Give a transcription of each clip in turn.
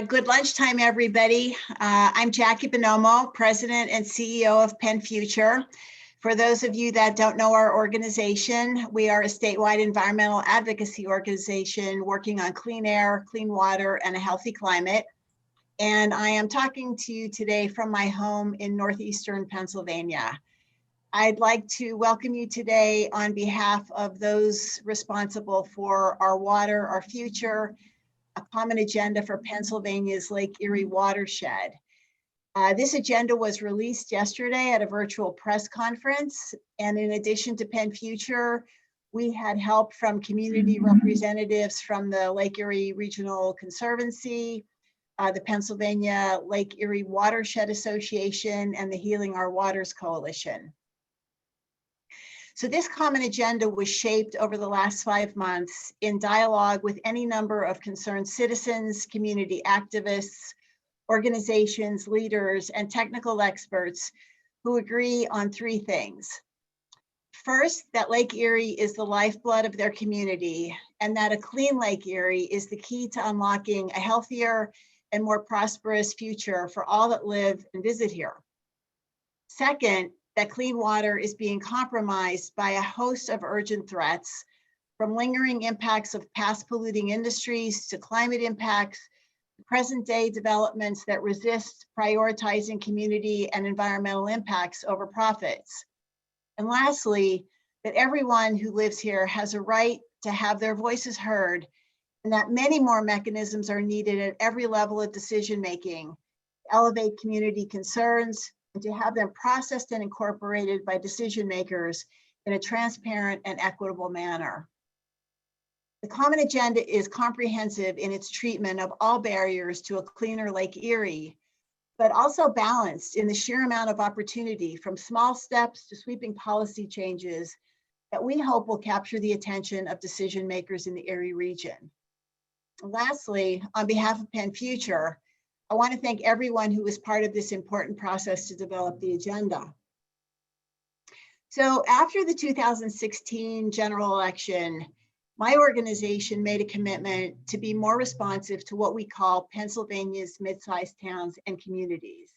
Good lunchtime, everybody. I'm Jackie Bonomo, President and CEO of PennFuture. For those of you that don't know our organization, we are a statewide environmental advocacy organization working on clean air, clean water, and a healthy climate. And I am talking to you today from my home in northeastern Pennsylvania. I'd like to welcome you today on behalf of those responsible for our water, our future, a common agenda for Pennsylvania's Lake Erie watershed. This agenda was released yesterday at a virtual press conference. And in addition to PennFuture, we had help from community representatives from the Lake Erie Regional Conservancy, the Pennsylvania Lake Erie Watershed Association, and the Healing Our Waters Coalition. So this common agenda was shaped over the last 5 months in dialogue with any number of concerned citizens, community activists, organizations, leaders, and technical experts who agree on 3 things. First, that Lake Erie is the lifeblood of their community, and that a clean Lake Erie is the key to unlocking a healthier and more prosperous future for all that live and visit here. Second, that clean water is being compromised by a host of urgent threats, from lingering impacts of past polluting industries to climate impacts, to present-day developments that resist prioritizing community and environmental impacts over profits. And lastly, that everyone who lives here has a right to have their voices heard, and that many more mechanisms are needed at every level of decision-making to elevate community concerns, and to have them processed and incorporated by decision makers in a transparent and equitable manner. The common agenda is comprehensive in its treatment of all barriers to a cleaner Lake Erie, but also balanced in the sheer amount of opportunity, from small steps to sweeping policy changes, that we hope will capture the attention of decision makers in the Erie region. Lastly, on behalf of PennFuture, I want to thank everyone who was part of this important process to develop the agenda. So after the 2016 general election, my organization made a commitment to be more responsive to what we call Pennsylvania's mid-sized towns and communities.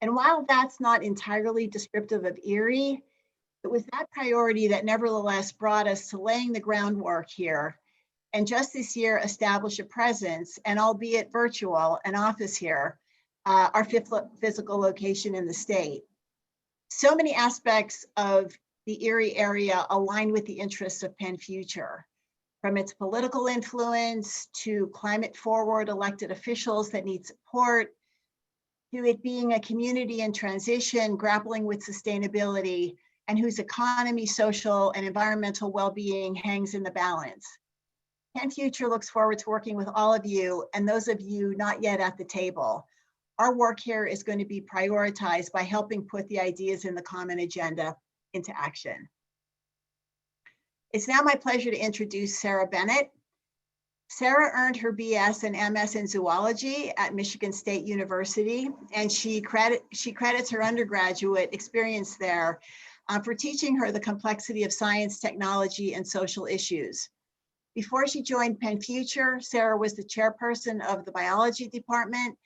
And while that's not entirely descriptive of Erie, it was that priority that nevertheless brought us to laying the groundwork here, and just this year establish a presence, and albeit virtual, an office here, our 5th physical location in the state. So many aspects of the Erie area align with the interests of PennFuture, from its political influence to climate forward elected officials that need support, to it being a community in transition grappling with sustainability and whose economy, social, and environmental well-being hangs in the balance. PennFuture looks forward to working with all of you and those of you not yet at the table. Our work here is going to be prioritized by helping put the ideas in the common agenda into action. It's now my pleasure to introduce Sarah Bennett. Sarah earned her BS and MS in zoology at Michigan State University, and she credits her undergraduate experience there for teaching her the complexity of science, technology, and social issues. Before she joined PennFuture, Sarah was the chairperson of the biology department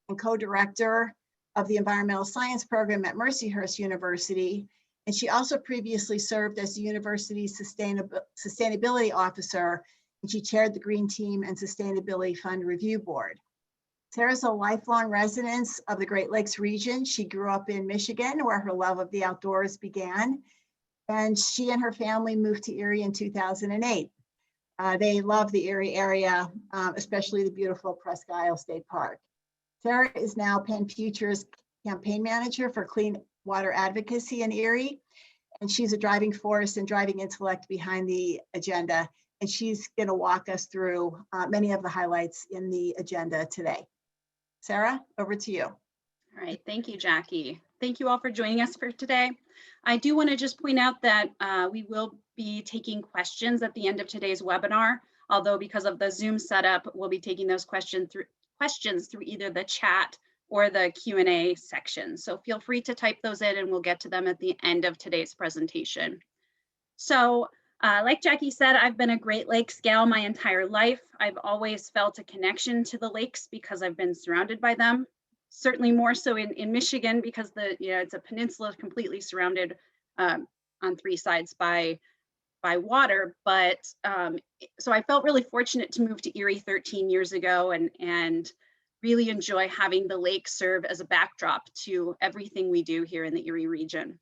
and co-director of the environmental science program at Mercyhurst University. And she also previously served as the university's sustainability officer, and she chaired the Green Team and Sustainability Fund Review Board. Sarah's a lifelong resident of the Great Lakes region. She grew up in Michigan, where her love of the outdoors began. And she and her family moved to Erie in 2008. They love the Erie area, especially the beautiful Presque Isle State Park. Sarah is now PennFuture's campaign manager for clean water advocacy in Erie, and she's a driving force and driving intellect behind the agenda, and she's going to walk us through many of the highlights in the agenda today. Sarah, over to you. All right, thank you, Jackie. Thank you all for joining us for today. I do want to just point out that we will be taking questions at the end of today's webinar, although because of the Zoom setup, we'll be taking those questions through either the chat or the Q&A section. So feel free to type those in and we'll get to them at the end of today's presentation. So Like Jackie said, I've been a Great Lakes gal my entire life. I've always felt a connection to the lakes because I've been surrounded by them. Certainly more so in Michigan because it's a peninsula completely surrounded on three sides by water. But so I felt really fortunate to move to Erie 13 years ago and really enjoy having the lake serve as a backdrop to everything we do here in the Erie region.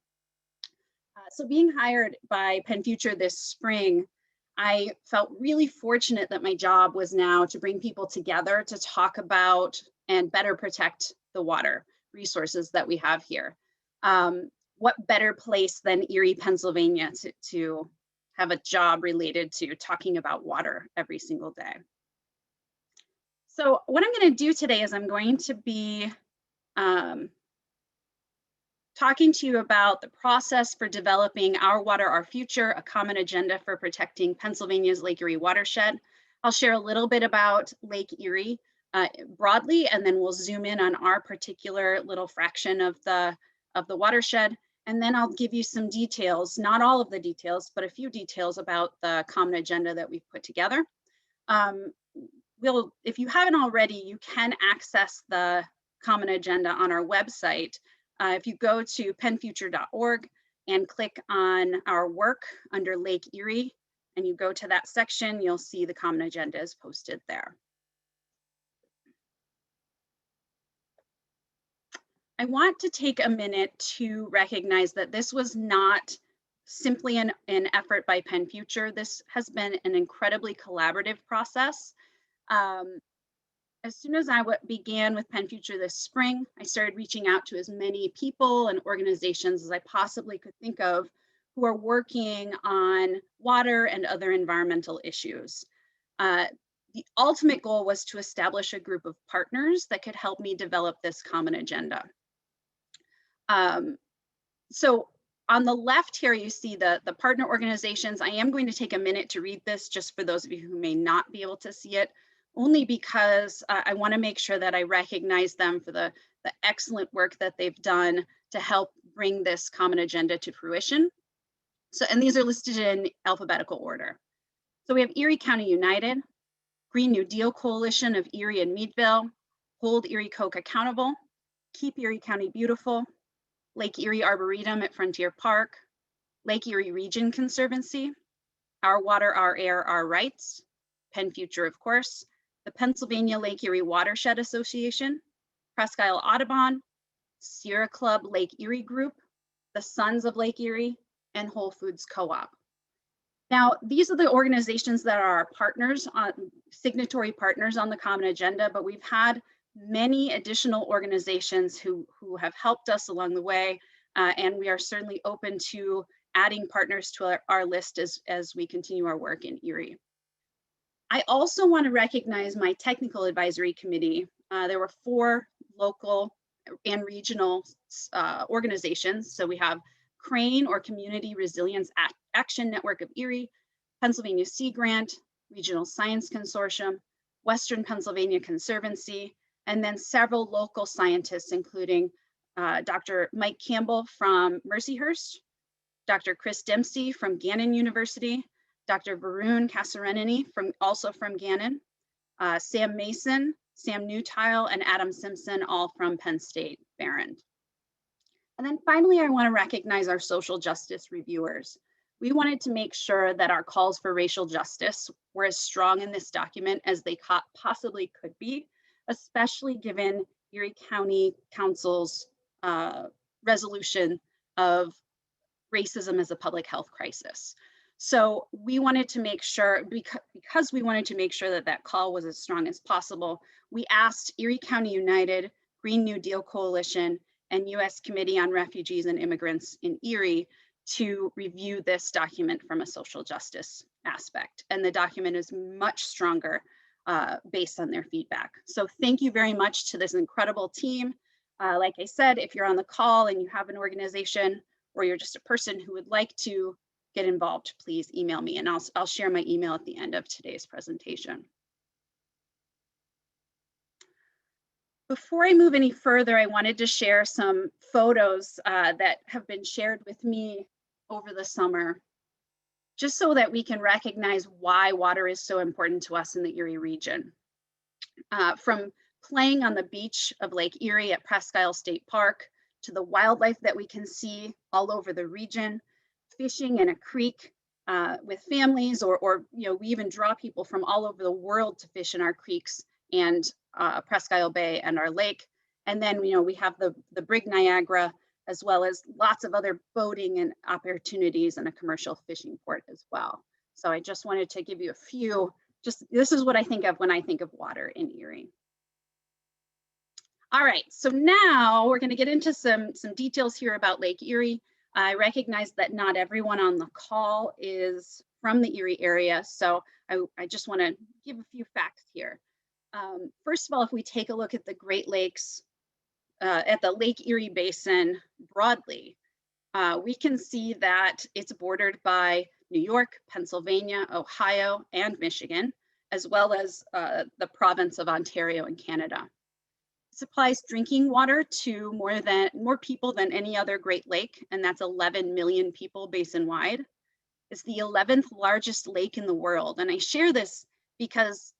So being hired by PennFuture this spring, I felt really fortunate that my job was now to bring people together to talk about and better protect the water resources that we have here. What better place than Erie, Pennsylvania to have a job related to talking about water every single day. So what I'm going to do today is I'm going to be talking to you about the process for developing Our Water, Our Future, a common agenda for protecting Pennsylvania's Lake Erie watershed. I'll share a little bit about Lake Erie broadly, and then we'll zoom in on our particular little fraction of the watershed. And then I'll give you some details, not all of the details, but a few details about the common agenda that we've put together. If you haven't already, you can access the common agenda on our website. If you go to PennFuture.org and click on our work under Lake Erie, and you go to that section, you'll see the common agenda is posted there. I want to take a minute to recognize that this was not simply an effort by PennFuture. This has been an incredibly collaborative process. As soon as I began with PennFuture this spring, I started reaching out to as many people and organizations as I possibly could think of who are working on water and other environmental issues. The ultimate goal was to establish a group of partners that could help me develop this common agenda. So on the left here, you see the partner organizations. I am going to take a minute to read this just for those of you who may not be able to see it, only because I want to make sure that I recognize them for the excellent work that they've done to help bring this common agenda to fruition. So, and these are listed in alphabetical order. So we have Erie County United, Green New Deal Coalition of Erie and Meadville, Hold Erie Coke Accountable, Keep Erie County Beautiful, Lake Erie Arboretum at Frontier Park, Lake Erie Region Conservancy, Our Water, Our Air, Our Rights, PennFuture, of course, the Pennsylvania Lake Erie Watershed Association, Presque Isle Audubon, Sierra Club Lake Erie Group, the Sons of Lake Erie, and Whole Foods Co-op. Now, these are the organizations that are our partners, signatory partners on the common agenda, but we've had many additional organizations who have helped us along the way, and we are certainly open to adding partners to our list as we continue our work in Erie. I also want to recognize my technical advisory committee. There were 4 local and regional organizations. So we have CRANE, or Community Resilience Action Network of Erie, Pennsylvania Sea Grant, Regional Science Consortium, Western Pennsylvania Conservancy, and then several local scientists, including Dr. Mike Campbell from Mercyhurst, Dr. Chris Dempsey from Gannon University, Dr. Varun Kasarenini also from Gannon, Sam Mason, Sam Newtile, and Adam Simpson, all from Penn State Barron. And then finally, I want to recognize our social justice reviewers. We wanted to make sure that our calls for racial justice were as strong in this document as they possibly could be, especially given Erie County Council's resolution of racism as a public health crisis. So we wanted to make sure, because we wanted to make sure that that call was as strong as possible, we asked Erie County United, Green New Deal Coalition, and U.S. Committee on Refugees and Immigrants in Erie to review this document from a social justice aspect. And the document is much stronger based on their feedback. So thank you very much to this incredible team. Like I said, if you're on the call and you have an organization or you're just a person who would like to get involved, please email me, and I'll share my email at the end of today's presentation. Before I move any further, I wanted to share some photos that have been shared with me over the summer. just so that we can recognize why water is so important to us in the Erie region. From playing on the beach of Lake Erie at Presque Isle State Park, to the wildlife that we can see all over the region, fishing in a creek with families, or we even draw people from all over the world to fish in our creeks and Presque Isle Bay and our lake. And then we have the Brig Niagara, as well as lots of other boating and opportunities and a commercial fishing port as well. So I just wanted to give you a few, this is what I think of when I think of water in Erie. All right, so now we're going to get into some details here about Lake Erie. I recognize that not everyone on the call is from the Erie area, so I just want to give a few facts here. First of all, if we take a look at the Great Lakes, at the Lake Erie Basin broadly, we can see that it's bordered by New York, Pennsylvania, Ohio, and Michigan, as well as the province of Ontario in Canada. It supplies drinking water to more people than any other Great Lake, and that's 11 million people basin-wide. It's the 11th largest lake in the world, and I share this because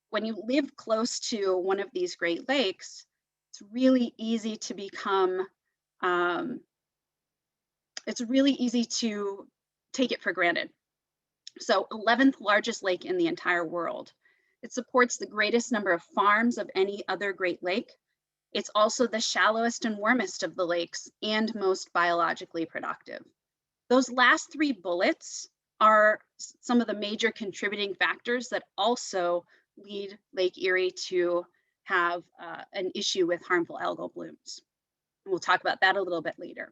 when you live close to one of these Great Lakes, it's really easy to become, it's really easy to take it for granted. So 11th largest lake in the entire world. It supports the greatest number of farms of any other Great Lake. It's also the shallowest and warmest of the lakes and most biologically productive. Those last three bullets are some of the major contributing factors that also lead Lake Erie to have an issue with harmful algal blooms. And we'll talk about that a little bit later.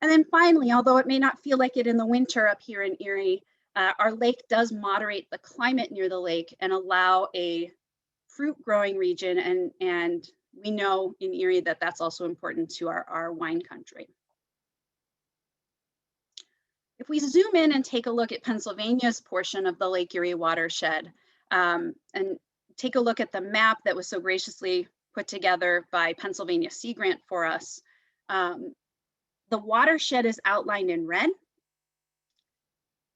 And then finally, although it may not feel like it in the winter up here in Erie, our lake does moderate the climate near the lake and allow a fruit growing region. And we know in Erie that that's also important to our wine country. If we zoom in and take a look at Pennsylvania's portion of the Lake Erie watershed, and take a look at the map that was so graciously put together by Pennsylvania Sea Grant for us, the watershed is outlined in red.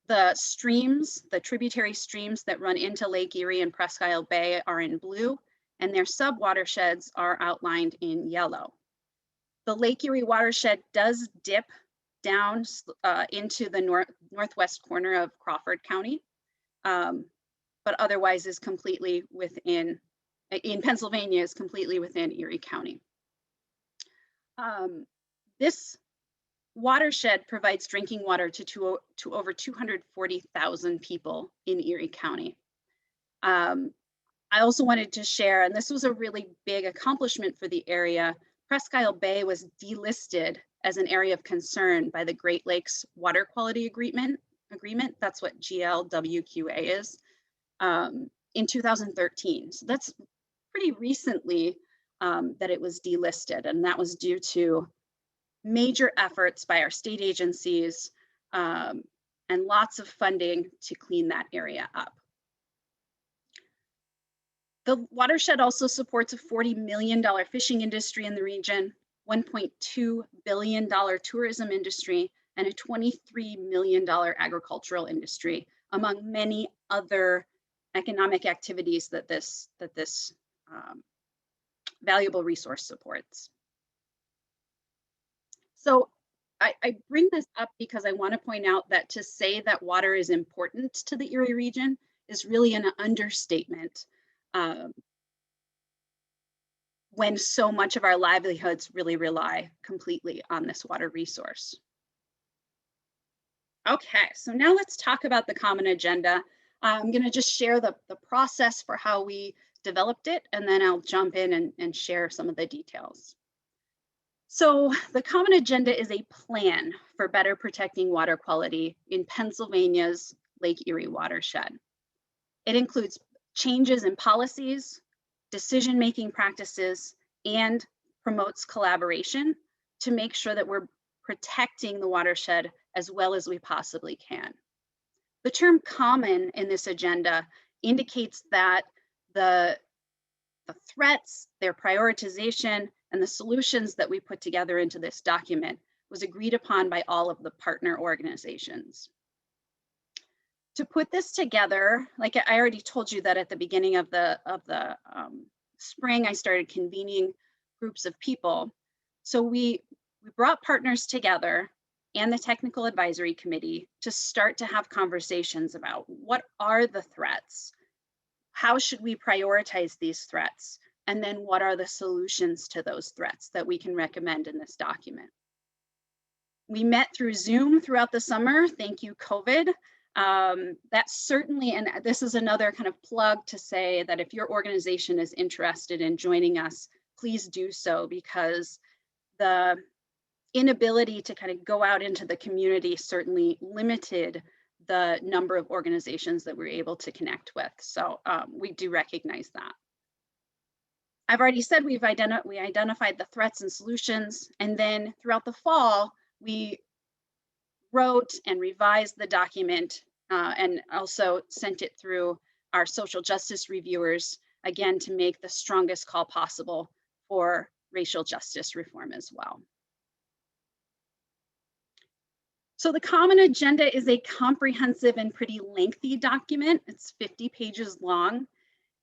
The streams, the tributary streams that run into Lake Erie and Presque Isle Bay are in blue, and their sub-watersheds are outlined in yellow. The Lake Erie watershed does dip down into the northwest corner of Crawford County, but otherwise is completely within, in Pennsylvania, is completely within Erie County. This watershed provides drinking water to over 240,000 people in Erie County. I also wanted to share, and this was a really big accomplishment for the area, Presque Isle Bay was delisted as an area of concern by the Great Lakes Water Quality Agreement. That's what GLWQA is, in 2013. So that's pretty recently that it was delisted, and that was due to major efforts by our state agencies and lots of funding to clean that area up. The watershed also supports a $40 million fishing industry in the region, $1.2 billion tourism industry, and a $23 million agricultural industry, among many other economic activities that this valuable resource supports. So I bring this up because I want to point out that to say that water is important to the Erie region is really an understatement when so much of our livelihoods really rely completely on this water resource. Okay, so now let's talk about the Common Agenda. I'm going to just share the process for how we developed it, and then I'll jump in and share some of the details. So the Common Agenda is a plan for better protecting water quality in Pennsylvania's Lake Erie watershed. It includes changes in policies, decision-making practices, and promotes collaboration to make sure that we're protecting the watershed as well as we possibly can. The term common in this agenda indicates that the threats, their prioritization, and the solutions that we put together into this document was agreed upon by all of the partner organizations. To put this together, like I already told you that at the beginning of the spring, I started convening groups of people. So we brought partners together and the technical advisory committee to start to have conversations about what are the threats, how should we prioritize these threats, and then what are the solutions to those threats that we can recommend in this document. We met through Zoom throughout the summer. Thank you, COVID. That's certainly, and this is another kind of plug to say that if your organization is interested in joining us, please do so, because the inability to kind of go out into the community certainly limited the number of organizations that we're able to connect with. So we do recognize that. I've already said we identified the threats and solutions, and then throughout the fall, we wrote and revised the document and also sent it through our social justice reviewers, again, to make the strongest call possible for racial justice reform as well. So the Common Agenda is a comprehensive and pretty lengthy document. It's 50 pages long.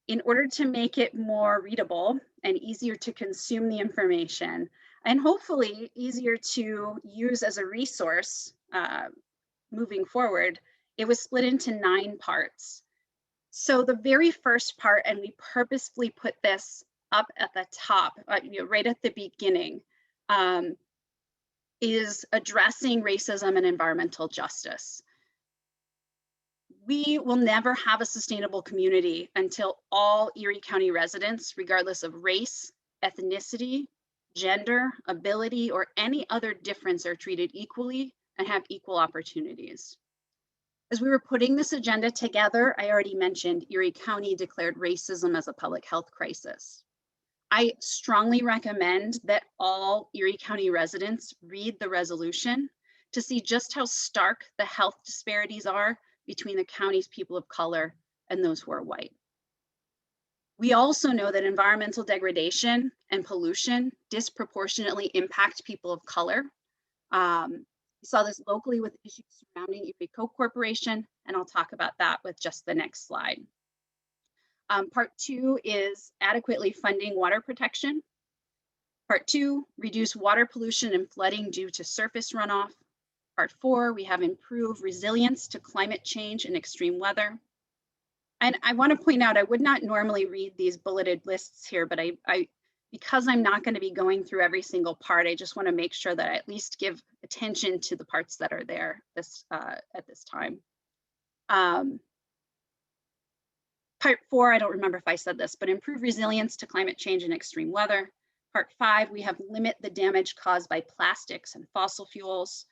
In order to make it more readable and easier to consume the information, and hopefully easier to use as a resource moving forward, it was split into 9 parts. So the very first part, and we purposefully put this up at the top, right at the beginning, is addressing racism and environmental justice. We will never have a sustainable community until all Erie County residents, regardless of race, ethnicity, gender, ability, or any other difference, are treated equally and have equal opportunities. As we were putting this agenda together, I already mentioned Erie County declared racism as a public health crisis. I strongly recommend that all Erie County residents read the resolution to see just how stark the health disparities are between the county's people of color and those who are white. We also know that environmental degradation and pollution disproportionately impact people of color. We saw this locally with issues surrounding Erie Coke Corporation, and I'll talk about that with just the next slide. Part 2 is adequately funding water protection. Part 2, reduce water pollution and flooding due to surface runoff. Part 4, we have improved resilience to climate change and extreme weather. And I want to point out, I would not normally read these bulleted lists here, but because I'm not going to be going through every single part, I just want to make sure that I at least give attention to the parts that are there at this time. Part 4, I don't remember if I said this, but improve resilience to climate change and extreme weather. Part 5, we have limit the damage caused by plastics and fossil fuels.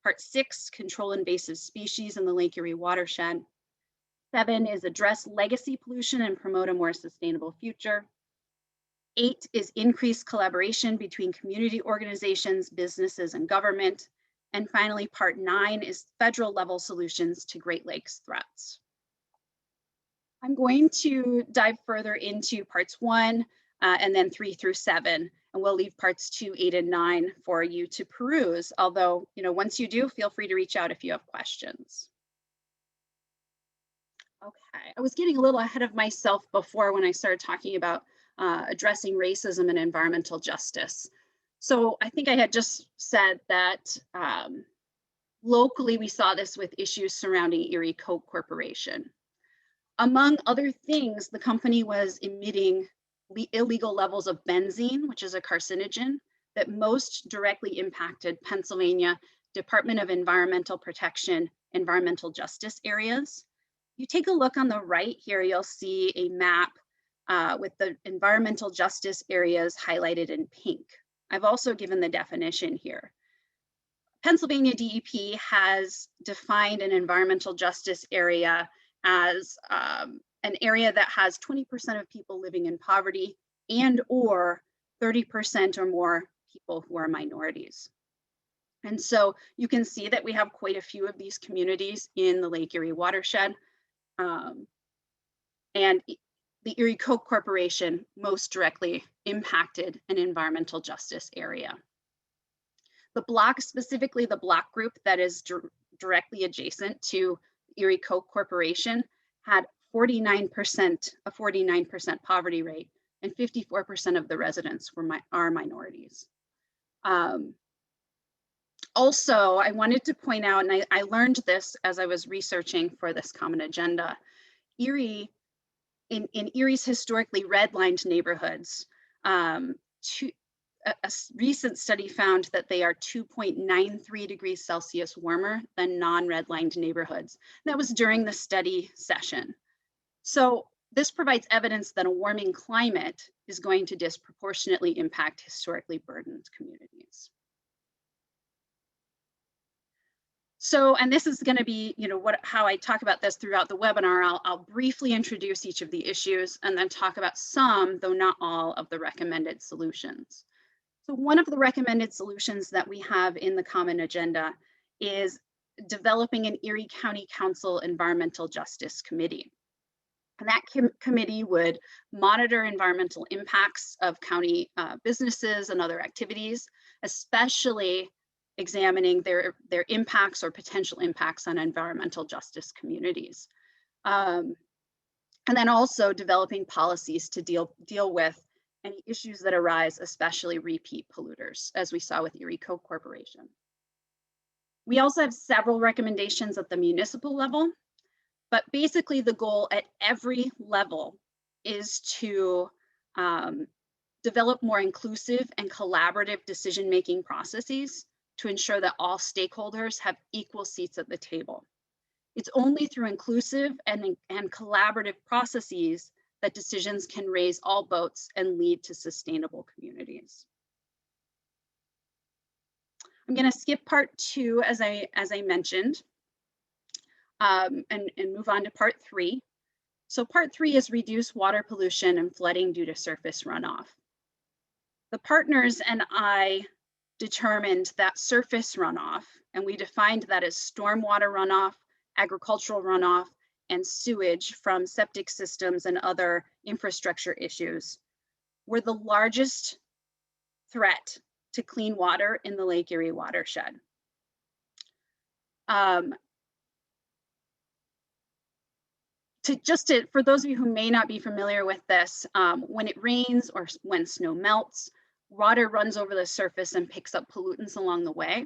Part 6, control invasive species in the Lake Erie watershed. 7 is address legacy pollution and promote a more sustainable future. 8 is increase collaboration between community organizations, businesses, and government. And finally, part 9 is federal level solutions to Great Lakes threats. I'm going to dive further into parts 1 and then 3 through 7, and we'll leave parts 2, 8, and 9 for you to peruse. Although, once you do, feel free to reach out if you have questions. Okay, I was getting a little ahead of myself before when I started talking about addressing racism and environmental justice. So I think I had just said that locally we saw this with issues surrounding Erie Coke Corporation. Among other things, the company was emitting illegal levels of benzene, which is a carcinogen, that most directly impacted Pennsylvania Department of Environmental Protection, environmental justice areas. You take a look on the right here, you'll see a map with the environmental justice areas highlighted in pink. I've also given the definition here. Pennsylvania DEP has defined an environmental justice area as an area that has 20% of people living in poverty and or 30% or more people who are minorities. And so you can see that we have quite a few of these communities in the Lake Erie watershed. And the Erie Coke Corporation most directly impacted an environmental justice area. The block, specifically the block group that is directly adjacent to Erie Coke Corporation had a 49% poverty rate, and 54% of the residents are minorities. Also, I wanted to point out, and I learned this as I was researching for this common agenda, in Erie's historically redlined neighborhoods, a recent study found that they are 2.93 degrees Celsius warmer than non-redlined neighborhoods. That was during the study session. So this provides evidence that a warming climate is going to disproportionately impact historically burdened communities. So, and this is going to be, how I talk about this throughout the webinar. I'll briefly introduce each of the issues and then talk about some, though not all, of the recommended solutions. So one of the recommended solutions that we have in the Common Agenda is developing an Erie County Council Environmental Justice Committee. And that committee would monitor environmental impacts of county businesses and other activities, especially examining their impacts or potential impacts on environmental justice communities. And then also developing policies to deal with any issues that arise, especially repeat polluters, as we saw with Erie Coke Corporation. We also have several recommendations at the municipal level, but basically the goal at every level is to develop more inclusive and collaborative decision-making processes to ensure that all stakeholders have equal seats at the table. It's only through inclusive and collaborative processes that decisions can raise all boats and lead to sustainable communities. I'm going to skip part 2, as I mentioned, and move on to part 3. So part 3 is reduce water pollution and flooding due to surface runoff. The partners and I determined that surface runoff, and we defined that as stormwater runoff, agricultural runoff, and sewage from septic systems and other infrastructure issues, were the largest threat to clean water in the Lake Erie watershed. For those of you who may not be familiar with this, when it rains or when snow melts, water runs over the surface and picks up pollutants along the way.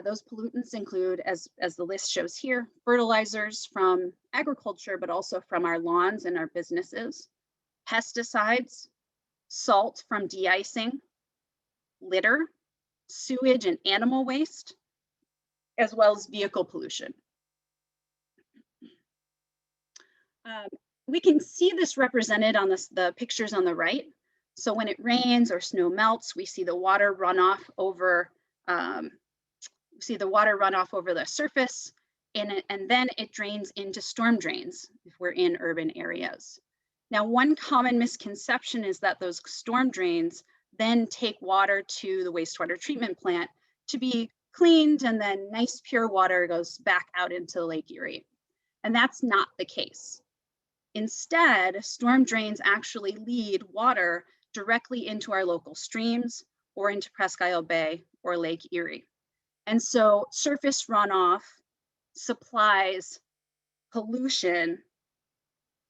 Those pollutants include, as the list shows here, fertilizers from agriculture, but also from our lawns and our businesses, pesticides, salt from de-icing, litter, sewage and animal waste, as well as vehicle pollution. We can see this represented on the pictures on the right. So when it rains or snow melts, we see the water run off over the surface, and then it drains into storm drains if we're in urban areas. Now, one common misconception is that those storm drains then take water to the wastewater treatment plant to be cleaned, and then nice pure water goes back out into Lake Erie. And that's not the case. Instead, storm drains actually lead water directly into our local streams or into Presque Isle Bay or Lake Erie. And so surface runoff supplies pollution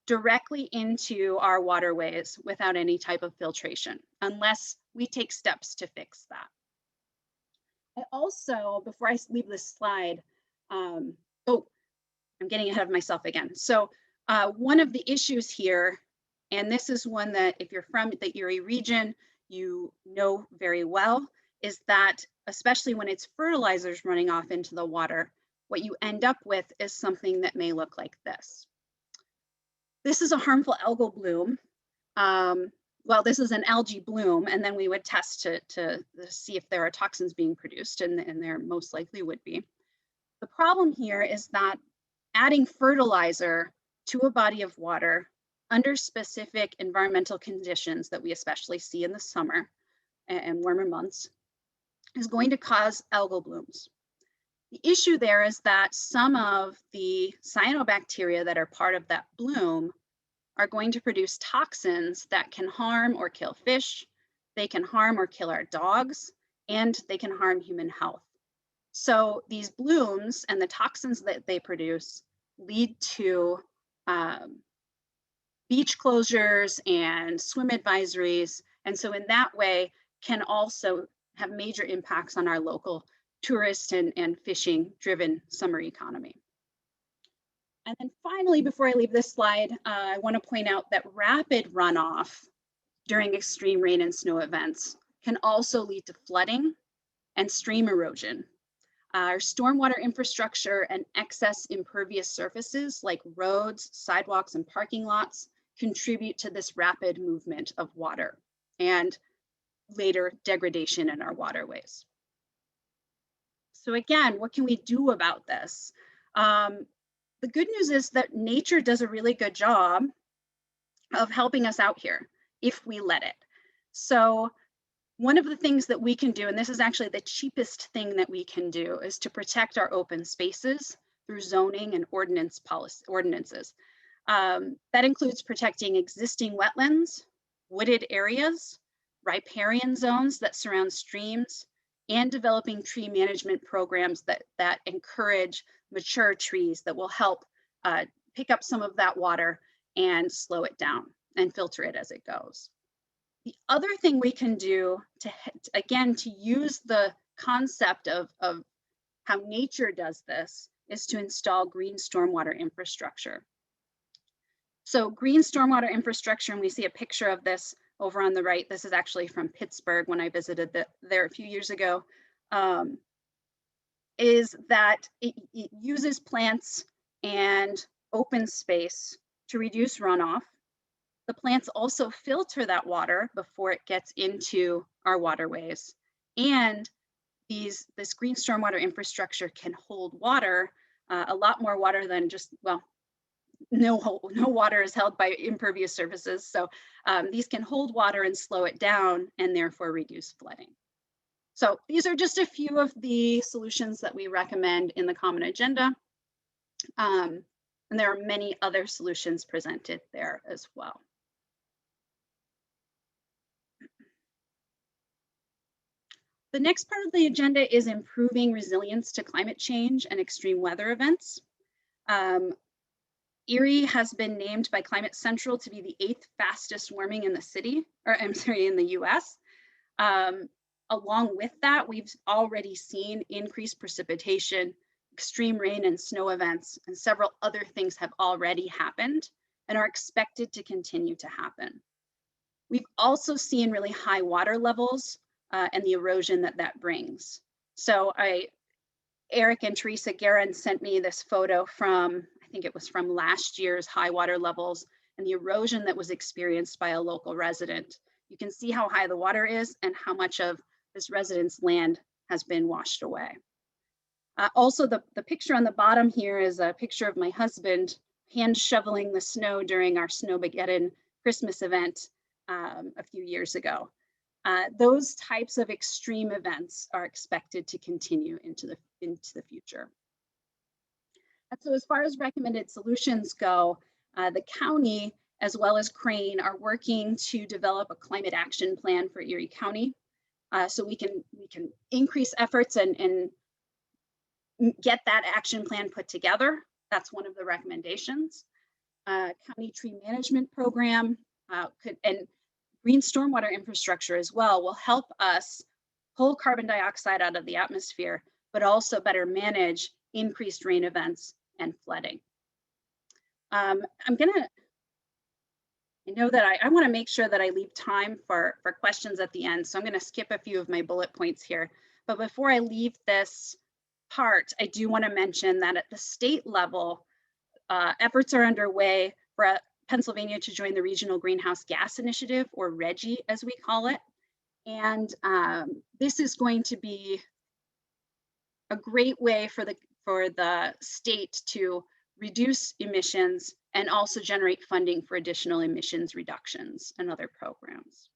directly into our waterways without any type of filtration, unless we take steps to fix that. I also, before I leave this slide, I'm getting ahead of myself again. So one of the issues here, and this is one that if you're from the Erie region, you know very well, is that especially when it's fertilizers running off into the water, what you end up with is something that may look like this. This is a harmful algal bloom. Well, this is an algae bloom, and then we would test to see if there are toxins being produced, and there most likely would be. The problem here is that adding fertilizer to a body of water under specific environmental conditions that we especially see in the summer and warmer months is going to cause algal blooms. The issue there is that some of the cyanobacteria that are part of that bloom are going to produce toxins that can harm or kill fish, they can harm or kill our dogs, and they can harm human health. So these blooms and the toxins that they produce lead to beach closures and swim advisories. And so in that way can also have major impacts on our local tourist and fishing driven summer economy. And then finally, before I leave this slide, I want to point out that rapid runoff during extreme rain and snow events can also lead to flooding and stream erosion. Our stormwater infrastructure and excess impervious surfaces like roads, sidewalks, and parking lots contribute to this rapid movement of water and later degradation in our waterways. So again, what can we do about this? The good news is that nature does a really good job of helping us out here if we let it. So one of the things that we can do, and this is actually the cheapest thing that we can do, is to protect our open spaces through zoning and ordinances. That includes protecting existing wetlands, wooded areas, riparian zones that surround streams, and developing tree management programs that encourage mature trees that will help pick up some of that water and slow it down and filter it as it goes. The other thing we can do to use the concept of how nature does this is to install green stormwater infrastructure. So green stormwater infrastructure, and we see a picture of this over on the right. This is actually from Pittsburgh when I visited there a few years ago, is that it uses plants and open space to reduce runoff. The plants also filter that water before it gets into our waterways. And this green stormwater infrastructure can hold water, a lot more water than just, well, no water is held by impervious surfaces. So these can hold water and slow it down and therefore reduce flooding. So these are just a few of the solutions that we recommend in the Common Agenda. And there are many other solutions presented there as well. The next part of the agenda is improving resilience to climate change and extreme weather events. Erie has been named by Climate Central to be the 8th fastest warming in the city, or I'm sorry, in the US. Along with that, we've already seen increased precipitation, extreme rain and snow events, and several other things have already happened and are expected to continue to happen. We've also seen really high water levels and the erosion that brings. So Eric and Teresa Guerin sent me this photo from, I think it was from last year's high water levels and the erosion that was experienced by a local resident. You can see how high the water is and how much of this resident's land has been washed away. Also, the picture on the bottom here is a picture of my husband hand shoveling the snow during our Snowmageddon Christmas event a few years ago. Those types of extreme events are expected to continue into the future. And so as far as recommended solutions go, the county as well as Crane are working to develop a climate action plan for Erie County. So we can increase efforts and get that action plan put together. That's one of the recommendations. County tree management program and green stormwater infrastructure as well will help us pull carbon dioxide out of the atmosphere, but also better manage increased rain events and flooding. I know that I want to make sure that I leave time for questions at the end, so I'm going to skip a few of my bullet points here. But before I leave this part, I do want to mention that at the state level, efforts are underway for Pennsylvania to join the Regional Greenhouse Gas Initiative, or RGGI as we call it. And this is going to be a great way for the state to reduce emissions and also generate funding for additional emissions reductions and other programs.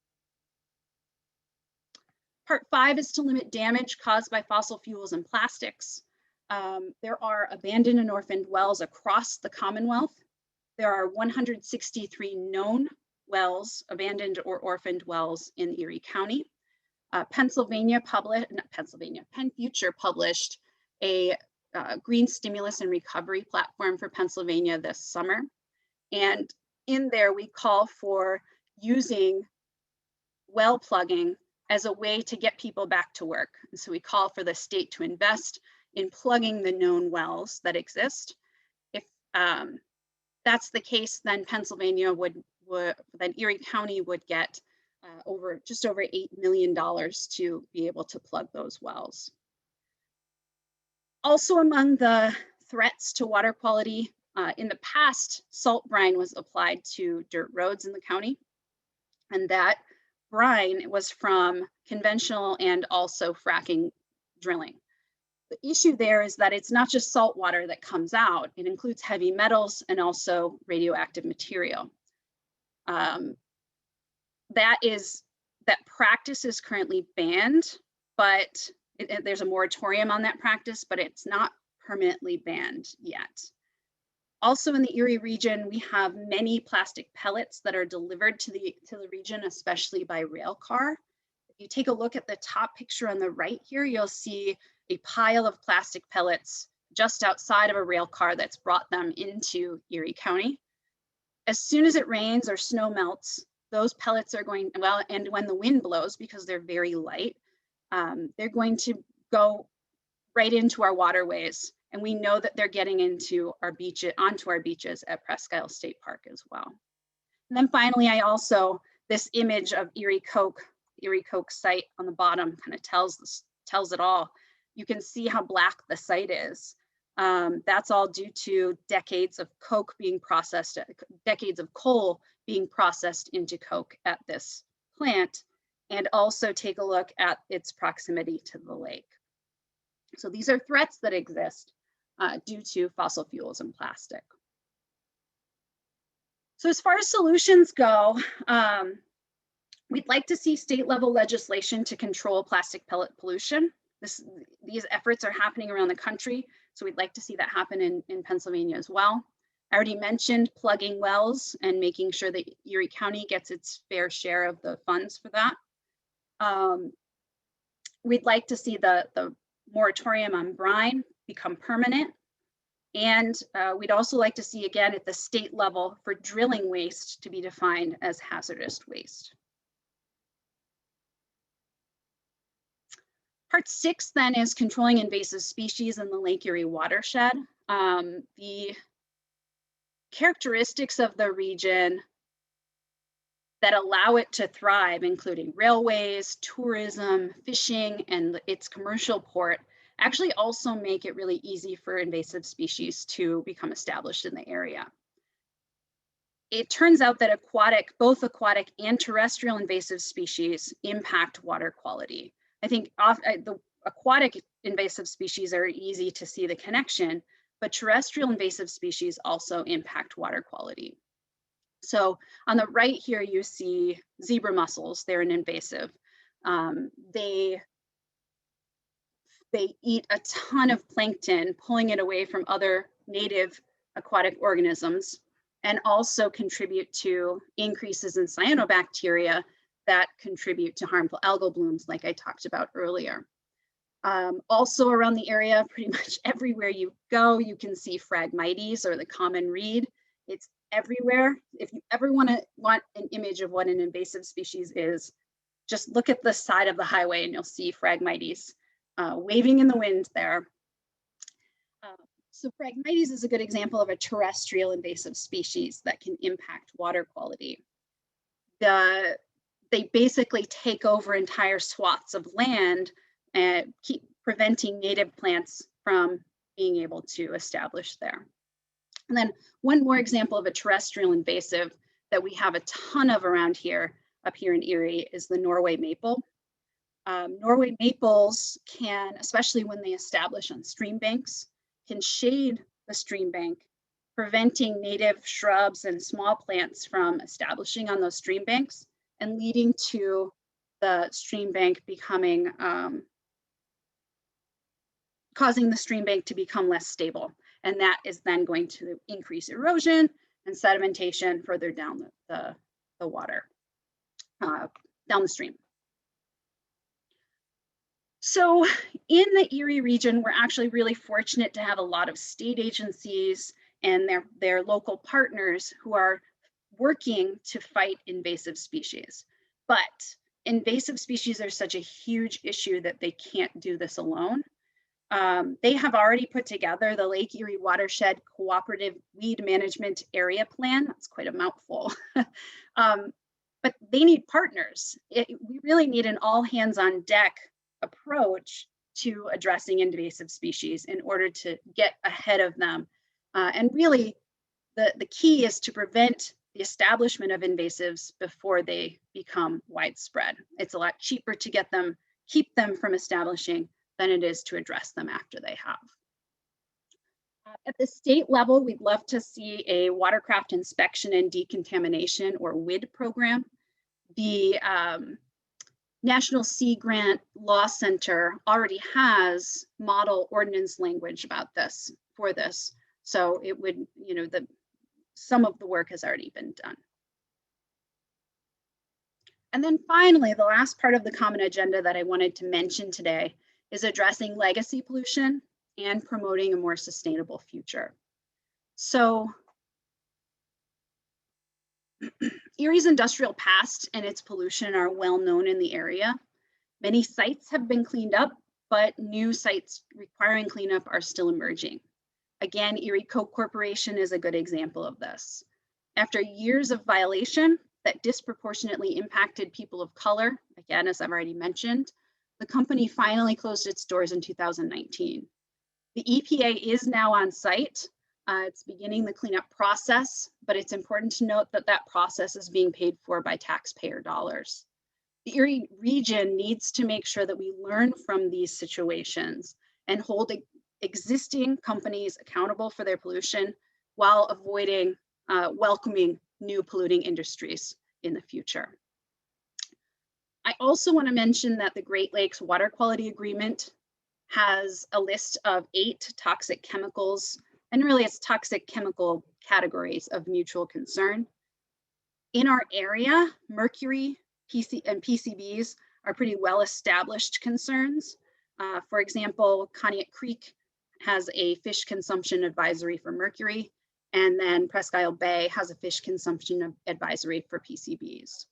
Part 5 is to limit damage caused by fossil fuels and plastics. There are abandoned and orphaned wells across the Commonwealth. There are 163 known wells, abandoned or orphaned wells in Erie County. PennFuture published a green stimulus and recovery platform for Pennsylvania this summer. And in there, we call for using well plugging as a way to get people back to work. And so we call for the state to invest in plugging the known wells that exist. If that's the case, then Pennsylvania then Erie County would get just over $8 million to be able to plug those wells. Also among the threats to water quality, in the past, salt brine was applied to dirt roads in the county. And that brine was from conventional and also fracking drilling. The issue there is that it's not just salt water that comes out, it includes heavy metals and also radioactive material. That practice is currently banned, but there's a moratorium on that practice, but it's not permanently banned yet. Also in the Erie region, we have many plastic pellets that are delivered to the region, especially by rail car. If you take a look at the top picture on the right here, you'll see a pile of plastic pellets just outside of a rail car that's brought them into Erie County. As soon as it rains or snow melts, those pellets are going, well, and when the wind blows, because they're very light, they're going to go right into our waterways. And we know that they're getting onto our beaches at Presque Isle State Park as well. And then finally, this image of Erie Coke site on the bottom kind of tells it all. You can see how black the site is. That's all due to decades of coke being processed, decades of coal being processed into coke at this plant, and also take a look at its proximity to the lake. So these are threats that exist due to fossil fuels and plastic. So as far as solutions go, we'd like to see state level legislation to control plastic pellet pollution. These efforts are happening around the country, so we'd like to see that happen in Pennsylvania as well. I already mentioned plugging wells and making sure that Erie County gets its fair share of the funds for that. We'd like to see the moratorium on brine become permanent. And we'd also like to see, again, at the state level, for drilling waste to be defined as hazardous waste. Part 6 then is controlling invasive species in the Lake Erie watershed. The characteristics of the region that allow it to thrive, including railways, tourism, fishing, and its commercial port, actually also make it really easy for invasive species to become established in the area. It turns out that both aquatic and terrestrial invasive species impact water quality. I think the aquatic invasive species are easy to see the connection, but terrestrial invasive species also impact water quality. So on the right here, you see zebra mussels. They're an invasive. They eat a ton of plankton, pulling it away from other native aquatic organisms, and also contribute to increases in cyanobacteria that contribute to harmful algal blooms, like I talked about earlier. Also around the area, pretty much everywhere you go, you can see Phragmites, or the common reed. It's everywhere. If you ever want an image of what an invasive species is, just look at the side of the highway and you'll see Phragmites waving in the wind there. So Phragmites is a good example of a terrestrial invasive species that can impact water quality. They basically take over entire swaths of land and keep preventing native plants from being able to establish there. And then one more example of a terrestrial invasive that we have a ton of around here, up here in Erie, is the Norway maple. Norway maples can, especially when they establish on stream banks, can shade the stream bank, preventing native shrubs and small plants from establishing on those stream banks and leading to the stream bank becoming, causing the stream bank to become less stable. And that is then going to increase erosion and sedimentation further down the water, down the stream. So in the Erie region, we're actually really fortunate to have a lot of state agencies and their local partners who are working to fight invasive species. But invasive species are such a huge issue that they can't do this alone. They have already put together the Lake Erie Watershed Cooperative Weed Management Area Plan. That's quite a mouthful. But they need partners. We really need an all hands on deck approach to addressing invasive species in order to get ahead of them. And really, the key is to prevent the establishment of invasives before they become widespread. It's a lot cheaper to keep them from establishing than it is to address them after they have. At the state level, we'd love to see a watercraft inspection and decontamination, or WID program. The National Sea Grant Law Center already has model ordinance language about this, for this. So it would, some of the work has already been done. And then finally, the last part of the common agenda that I wanted to mention today is addressing legacy pollution and promoting a more sustainable future. So Erie's industrial past and its pollution are well known in the area. Many sites have been cleaned up, but new sites requiring cleanup are still emerging. Again, Erie Coke Corporation is a good example of this. After years of violation that disproportionately impacted people of color, again, as I've already mentioned, the company finally closed its doors in 2019. The EPA is now on site. It's beginning the cleanup process, but it's important to note that that process is being paid for by taxpayer dollars. The Erie region needs to make sure that we learn from these situations and hold existing companies accountable for their pollution while avoiding welcoming new polluting industries in the future. I also want to mention that the Great Lakes Water Quality Agreement has a list of 8 toxic chemicals, and really it's toxic chemical categories of mutual concern. In our area, mercury and PCBs are pretty well established concerns. For example, Conneaut Creek has a fish consumption advisory for mercury, and then Presque Isle Bay has a fish consumption advisory for PCBs.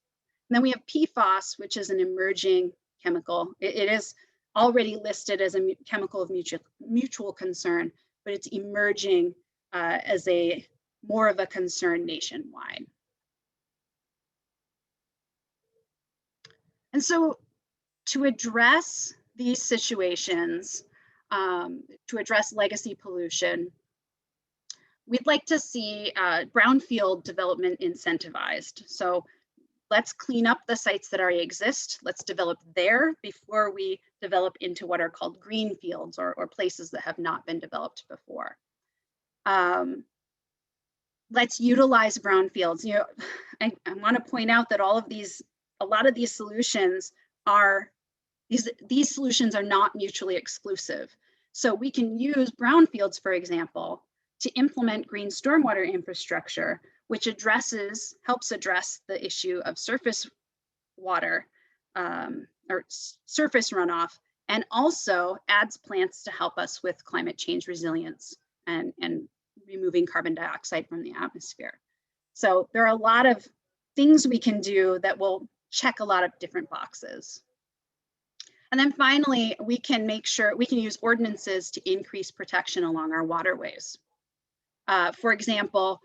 And then we have PFAS, which is an emerging chemical. It is already listed as a chemical of mutual concern, but it's emerging as more of a concern nationwide. And so to address these situations, to address legacy pollution, we'd like to see brownfield development incentivized. So let's clean up the sites that already exist. Let's develop there before we develop into what are called green fields, or places that have not been developed before. Let's utilize brownfields. I want to point out that a lot of these solutions are not mutually exclusive. So we can use brownfields, for example, to implement green stormwater infrastructure, which helps address the issue of surface water or surface runoff, and also adds plants to help us with climate change resilience and removing carbon dioxide from the atmosphere. So there are a lot of things we can do that will check a lot of different boxes. And then finally, we can use ordinances to increase protection along our waterways. For example,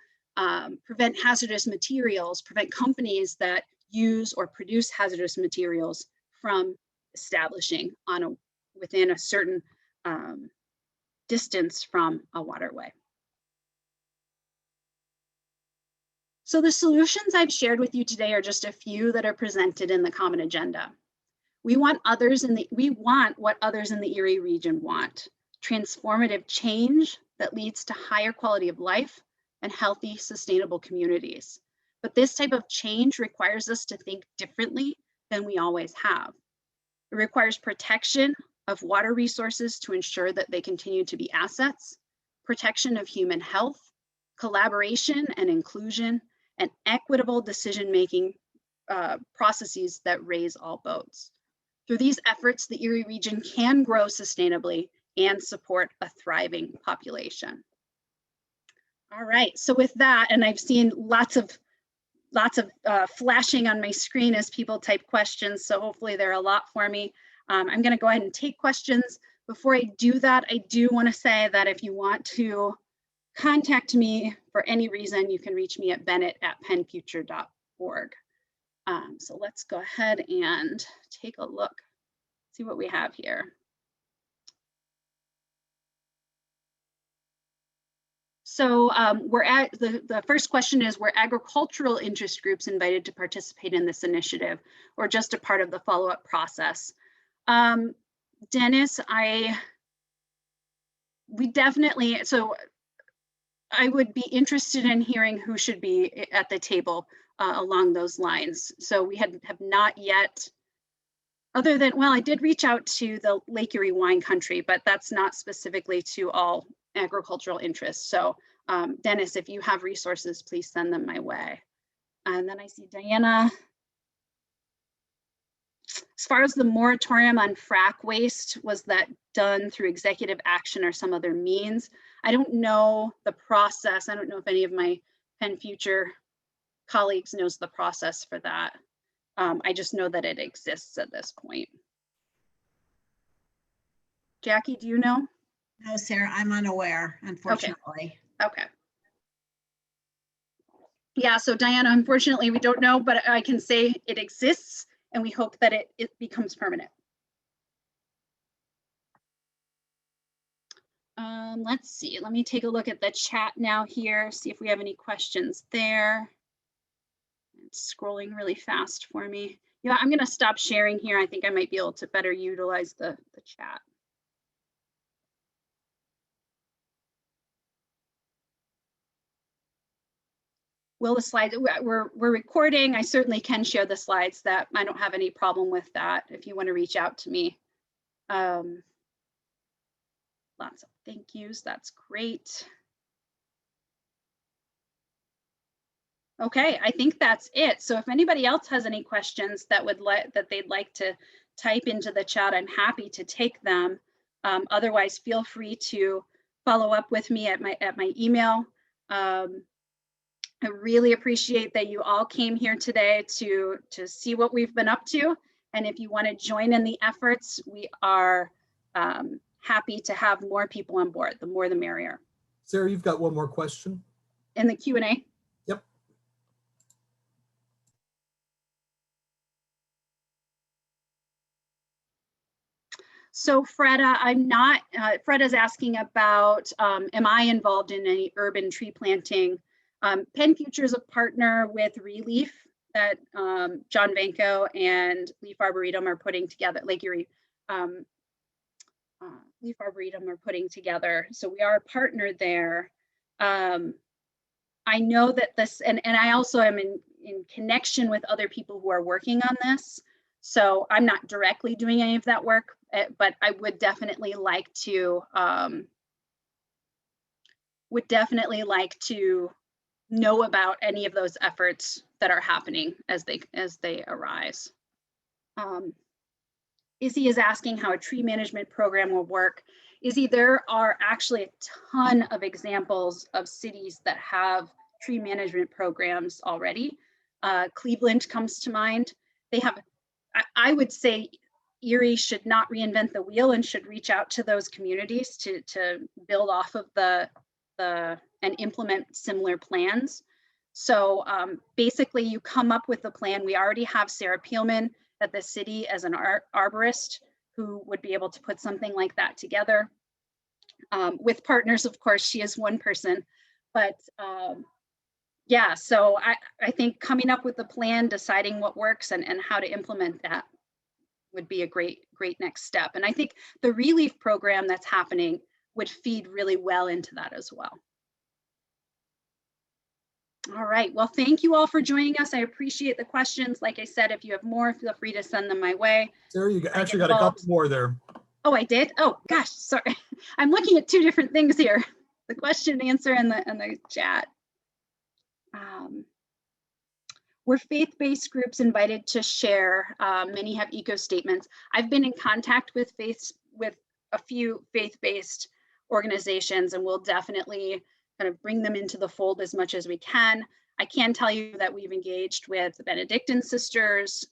prevent hazardous materials, prevent companies that use or produce hazardous materials from establishing within a certain distance from a waterway. So the solutions I've shared with you today are just a few that are presented in the common agenda. We want what others in the Erie region want: transformative change that leads to higher quality of life and healthy, sustainable communities. But this type of change requires us to think differently than we always have. It requires protection of water resources to ensure that they continue to be assets, protection of human health, collaboration and inclusion, and equitable decision-making processes that raise all boats. Through these efforts, the Erie region can grow sustainably and support a thriving population. All right, so with that, and I've seen lots of flashing on my screen as people type questions, so hopefully there are a lot for me. I'm going to go ahead and take questions. Before I do that, I do want to say that if you want to contact me for any reason, you can reach me at bennett@pennfuture.org. So let's go ahead and take a look, see what we have here. So the first question is, were agricultural interest groups invited to participate in this initiative or just a part of the follow-up process? Dennis, we definitely, so I would be interested in hearing who should be at the table along those lines. So we have not yet, other than, well, I did reach out to the Lake Erie Wine Country, but that's not specifically to all agricultural interests. So Dennis, if you have resources, please send them my way. And then I see Diana. As far as the moratorium on frack waste, was that done through executive action or some other means? I don't know the process. I don't know if any of my PennFuture colleagues knows the process for that. I just know that it exists at this point. Jackie, do you know? No, Sarah, I'm unaware, unfortunately. Okay. Yeah, so Diana, unfortunately, we don't know, but I can say it exists and we hope that it becomes permanent. Let's see, let me take a look at the chat now here, see if we have any questions there. It's scrolling really fast for me. Yeah, I'm gonna stop sharing here. I think I might be able to better utilize the chat. Will the slides, we're recording. I certainly can share the slides. That I don't have any problem with that if you want to reach out to me. Lots of thank yous, that's great. Okay, I think that's it. So if anybody else has any questions that they'd like to type into the chat, I'm happy to take them. Otherwise, feel free to follow up with me at my email. I really appreciate that you all came here today to see what we've been up to. And if you want to join in the efforts, we are happy to have more people on board. The more the merrier. Sarah, you've got one more question. In the Q&A? Yep. So Freda, I'm not, Freda's asking about, am I involved in any urban tree planting? PennFuture is a partner with Relief that John Vanko and Leaf Arboretum are putting together, Lake Erie Leaf Arboretum are putting together. So we are a partner there. I know that this, and I also am in connection with other people who are working on this. So I'm not directly doing any of that work, but I would definitely like to know about any of those efforts that are happening as they arise. Izzy is asking how a tree management program will work. Izzy, there are actually a ton of examples of cities that have tree management programs already. Cleveland comes to mind. They have, I would say Erie should not reinvent the wheel and should reach out to those communities to build off of and implement similar plans. So basically you come up with the plan. We already have Sarah Peelman at the city as an arborist who would be able to put something like that together. With partners, of course, she is one person, but yeah, so I think coming up with the plan, deciding what works and how to implement that would be a great next step. And I think the Relief program that's happening would feed really well into that as well. All right, well, thank you all for joining us. I appreciate the questions. Like I said, if you have more, feel free to send them my way. Sarah, you actually got a couple more there. Oh, I did? Oh, gosh, sorry. I'm looking at two different things here. The question and answer and the chat. Were faith-based groups invited to share? Many have eco statements. I've been in contact with a few faith-based organizations, and we'll definitely kind of bring them into the fold as much as we can. I can tell you that we've engaged with the Benedictine sisters.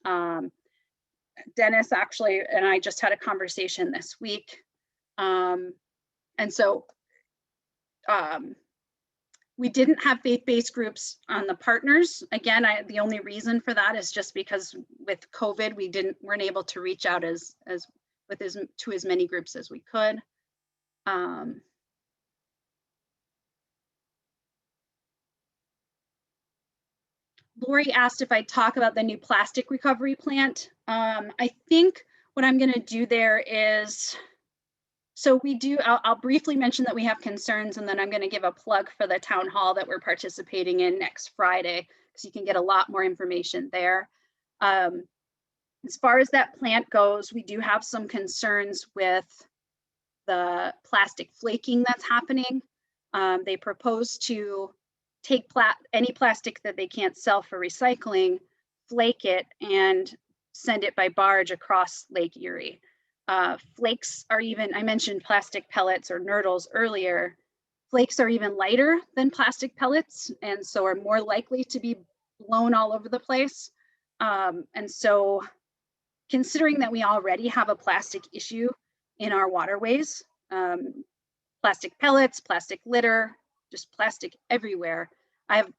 Dennis actually and I just had a conversation this week. And so we didn't have faith-based groups on the partners. Again, the only reason for that is just because with COVID, we weren't able to reach out to as many groups as we could. Lori asked if I'd talk about the new plastic recovery plant. I think what I'm going to do there is, so I'll briefly mention that we have concerns, and then I'm going to give a plug for the town hall that we're participating in next Friday, because you can get a lot more information there. As far as that plant goes, we do have some concerns with the plastic flaking that's happening. They propose to take any plastic that they can't sell for recycling, flake it, and send it by barge across Lake Erie. Flakes are even, I mentioned plastic pellets or nurdles earlier. Flakes are even lighter than plastic pellets, and so are more likely to be blown all over the place. And so considering that we already have a plastic issue in our waterways, plastic pellets, plastic litter, just plastic everywhere, I have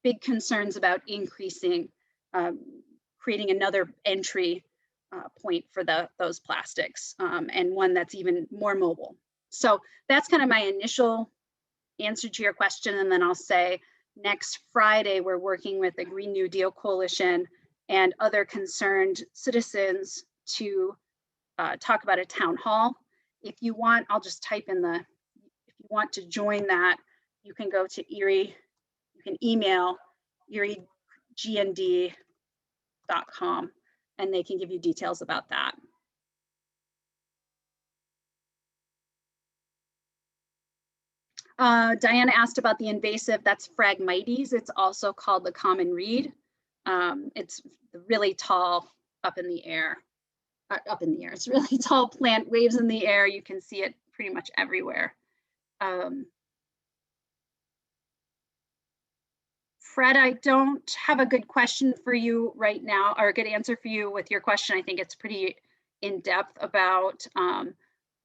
big concerns about increasing, creating another entry point for those plastics, and one that's even more mobile. So that's kind of my initial answer to your question. And then I'll say next Friday, we're working with the Green New Deal Coalition and other concerned citizens to talk about a town hall. If you want, I'll just type in if you want to join that, you can go to Erie, you can email eriegnd.com and they can give you details about that. Diana asked about the invasive, that's Phragmites. It's also called the common reed. It's really tall up in the air. It's a really tall plant, waves in the air. You can see it pretty much everywhere. Fred, I don't have a good question for you right now, or a good answer for you with your question. I think it's pretty in-depth about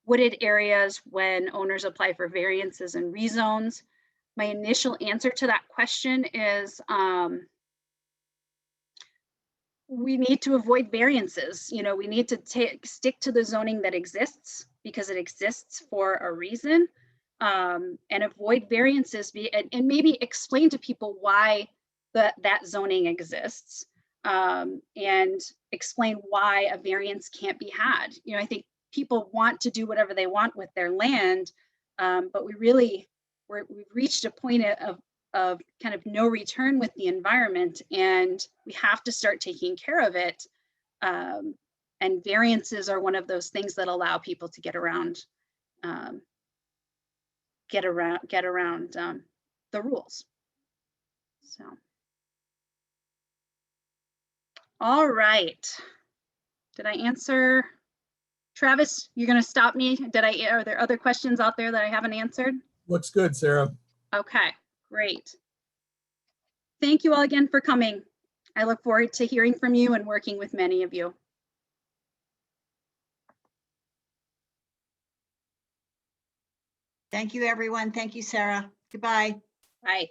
wooded areas when owners apply for variances and rezones. My initial answer to that question is we need to avoid variances. You know, we need to stick to the zoning that exists because it exists for a reason, and avoid variances and maybe explain to people why that zoning exists, and explain why a variance can't be had. You know, I think people want to do whatever they want with their land, but we've reached a point of kind of no return with the environment, and we have to start taking care of it. And variances are one of those things that allow people to get around the rules. So, all right. Did I answer? Travis, you're going to stop me. Are there other questions out there that I haven't answered? Looks good, Sarah. Okay, great. Thank you all again for coming. I look forward to hearing from you and working with many of you. Thank you, everyone. Thank you, Sarah. Goodbye. Bye.